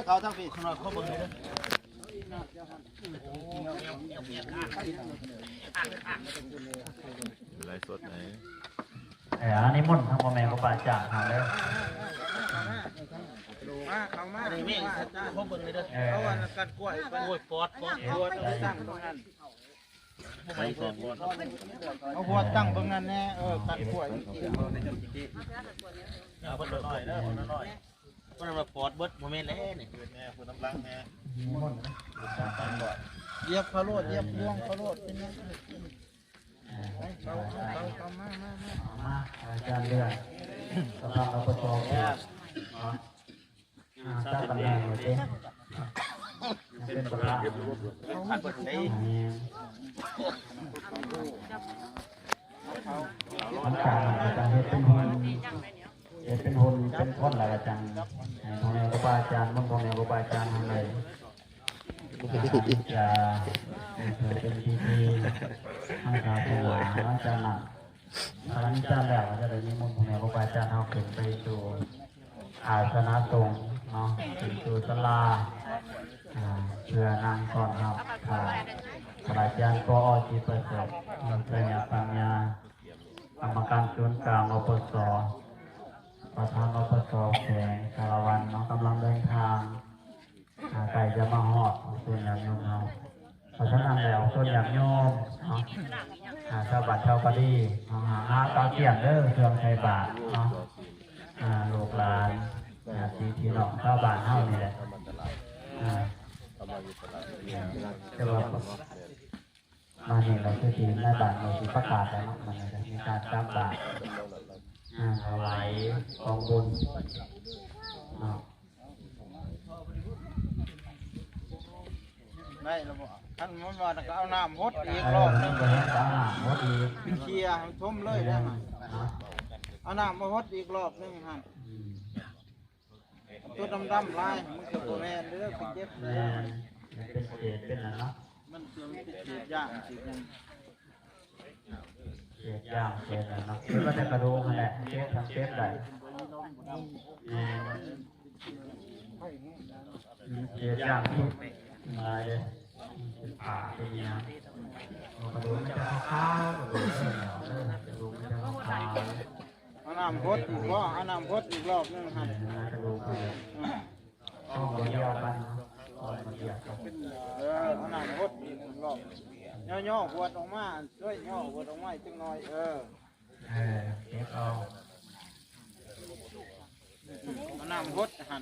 เขาทั้งปีเขาเบิ่งเลยไลฟ์สดไหนอันนี้มุ่นทางพ่อแม่พ่อป้าจ่าทำแล้วเขามาอันนี้ไม่เขาเบิ่งเลยเด้อเขาว่ากัดกล้วยปอดตั้งตรงนั้นเอาหัวตั้งตรงนั้นแน่กัดกล้วยเอาคนน้อยเด้อคนน้อยคนนั้นมาปอดเบิดโมเมนต์แล้วนี่แม่คนน้ำลังแม่เยียบเขาโลดเยียบร่วงเขาโลดเป็นยังเขามาอาจารย์เลือดสภาพเราประกอบตั้งตำแหน่งเลยเป็นประธานมันการเฮ็ดเป็นหุ่นเป็นคนอะไรอาจารย์พ่อแม่ครูบาอาจารย์มันพ่อแม่ครูบาอาจารย์ทำอะไรจะเป็นพิธีให้การถวายอาจารย์หนักหลังจากแล้วจะได้นิมนต์พ่อแม่ครูบาอาจารย์เอาขึ้นไปสู่อาสนะตรงเนาะถึงสู่ศาลาเพื่อนางก่อนครับพระอาจารย์ก็ที่ประเสริฐปัญญากรรมการส่วนกลางอปสประธานอปสแขวงสารวันน้องกำลังเดินทางไก่จะมาหอดส่วนอย่างโยมเราเพราะฉะนั้นแล้วส่วนอย่างโยมชาวบ้านชาวกะดีหาตาเกียนเด้อเครื่องใช้บาทเนาะลูกหลานที่น้องชาวบ้านเฮานี่แหละแต่ว่ามาเนี่ยเราคือทีในบ้านเราที่ประกาศแล้วมันจะมีการจับบาตรเอาไว้กองบุญได้แล้วบ่ท่านมันว่าก็เอาน้ำพดอีกรอบนึงเคลียร์ทุ่มเลยได้มั้ยเอาน้ำมาพดอีกรอบนึงฮะตัวดำๆลายมันคือตัวแม่เด้อเป็นเจ็บเป็นเศษเป็นอะไรเนาะมันคือเศษย่างสิมันเศษย่างเศษอะไรเนาะคือว่าจะกระดูกนั่นแหละเศษทำเศษได้เศษย่างที่มาเลยเป็นผ่าเป็นยางกระดูกมันจะขาวๆกระดูกมันจะขาวเอาน้ำพดอีกบ่เอาน้ำพดอีกรอบนึงฮะกระดูกห้องเดียวกันเอาน้ำพดอีกรอบย่อๆหัวออกมาช่วยย่อหัวออกมาจังหน่อยเก็บเอาน้ำพดหั่น